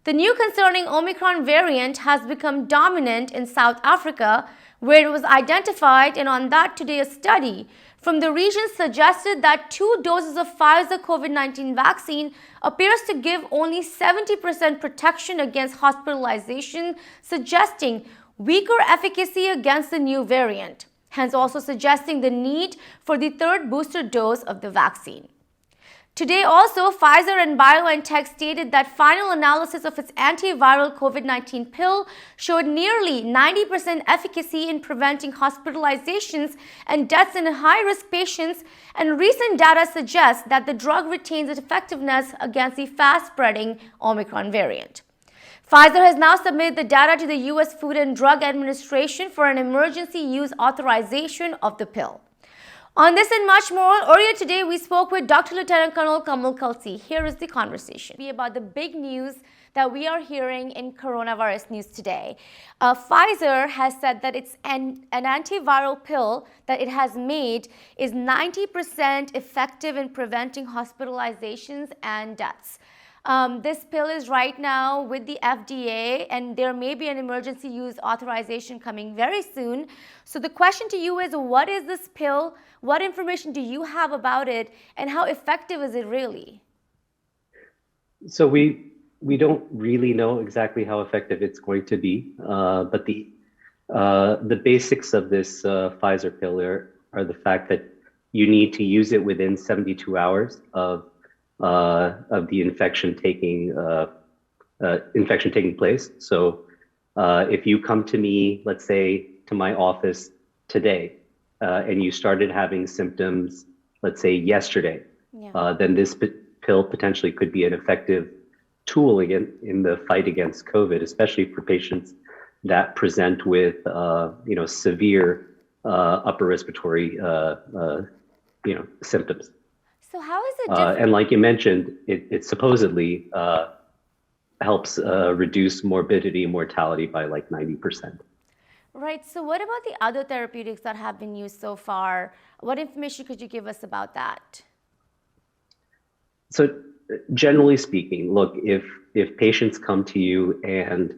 The new concerning Omicron variant has become dominant in South Africa, where it was identified, and on that today a study from the region suggested that 2 doses of Pfizer COVID-19 vaccine appears to give only 70% protection against hospitalization, suggesting weaker efficacy against the new variant, hence also suggesting the need for the third booster dose of the vaccine. Today also, Pfizer and BioNTech stated that final analysis of its antiviral COVID-19 pill showed nearly 90% efficacy in preventing hospitalizations and deaths in high-risk patients, and recent data suggests that the drug retains its effectiveness against the fast-spreading Omicron variant. Pfizer has now submitted the data to the U.S. Food and Drug Administration for an emergency use authorization of the pill. On this and much more, earlier today we spoke with Dr. Lieutenant Colonel Kamal Kalsi. Here is the conversation about the big news that we are hearing in coronavirus news today. Pfizer has said that it's an antiviral pill that it has made is 90% effective in preventing hospitalizations and deaths. This pill is right now with the FDA, and there may be an emergency use authorization coming very soon. So the question to you is, what is this pill? What information do you have about it, and how effective is it really? So we don't really know exactly how effective it's going to be, but the basics of this Pfizer pill are the fact that you need to use it within 72 hours of the infection taking place. So if you come to me, let's say to my office today, and you started having symptoms, let's say yesterday, then this pill potentially could be an effective tool in the fight against COVID, especially for patients that present with severe upper respiratory symptoms. So how is it different? And like you mentioned, it supposedly helps reduce morbidity and mortality by like 90%. Right. So what about the other therapeutics that have been used so far? What information could you give us about that? So generally speaking, look, if patients come to you and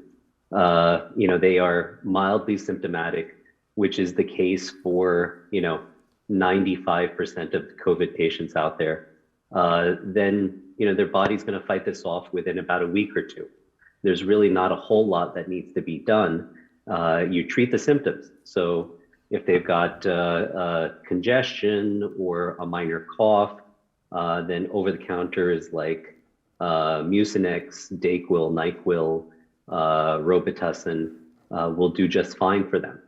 they are mildly symptomatic, which is the case for 95% of COVID patients out there, then their body's going to fight this off within about a week or two. There's really not a whole lot that needs to be done. You treat the symptoms. So if they've got congestion or a minor cough, then over-the-counter is like Mucinex, Dayquil, NyQuil, Robitussin will do just fine for them.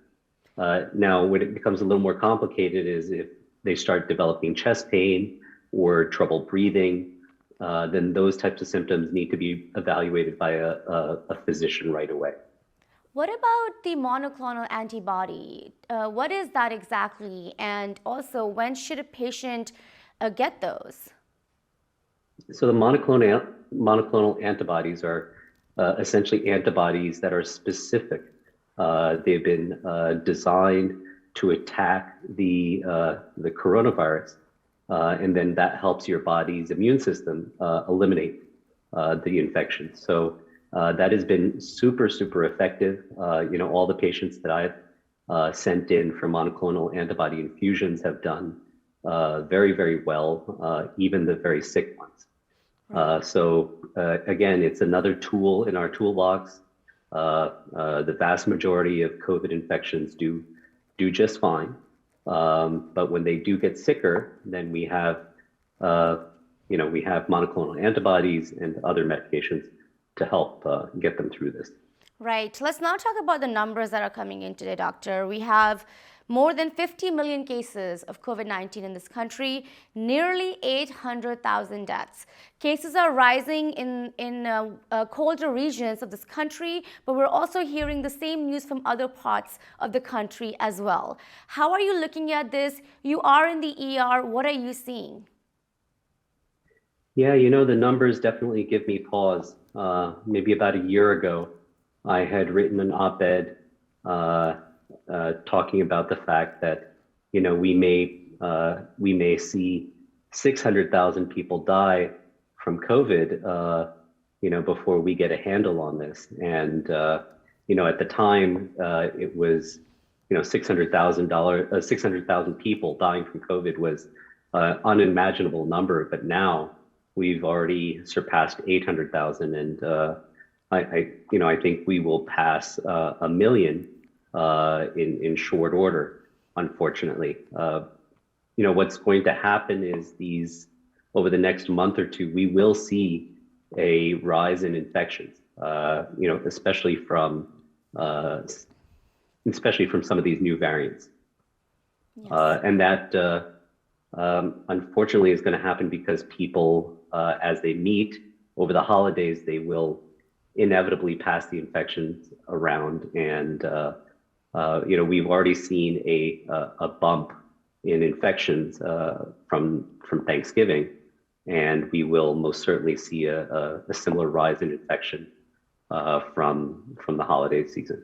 Now, when it becomes a little more complicated is if they start developing chest pain or trouble breathing, then those types of symptoms need to be evaluated by a physician right away. What about the monoclonal antibody? What is that exactly? And also, when should a patient get those? So the monoclonal antibodies are essentially antibodies that are specific. They've been designed to attack the coronavirus, and then that helps your body's immune system eliminate the infection. So that has been super, super effective. All the patients that I've sent in for monoclonal antibody infusions have done very, very well, even the very sick ones. So again, it's another tool in our toolbox. The vast majority of COVID infections do just fine, but when they do get sicker, then we have monoclonal antibodies and other medications to help get them through this. Right. Let's now talk about the numbers that are coming in today, doctor. We have more than 50 million cases of COVID-19 in this country, nearly 800,000 deaths. Cases are rising in colder regions of this country, but we're also hearing the same news from other parts of the country as well. How are you looking at this? You are in the ER. What are you seeing? Yeah, the numbers definitely give me pause. Maybe about a year ago, I had written an op-ed talking about the fact that we may see 600,000 people die from COVID before we get a handle on this. And at the time, it was 600,000 people dying from COVID was unimaginable number, but now we've already surpassed 800,000, and I think we will pass a million in short order. Unfortunately, what's going to happen is over the next month or two, we will see a rise in infections. Especially from some of these new variants. Yes. And that unfortunately is going to happen because people, as they meet over the holidays, they will inevitably pass the infections around. And, we've already seen a bump in infections from Thanksgiving, and we will most certainly see a similar rise in infection from the holiday season.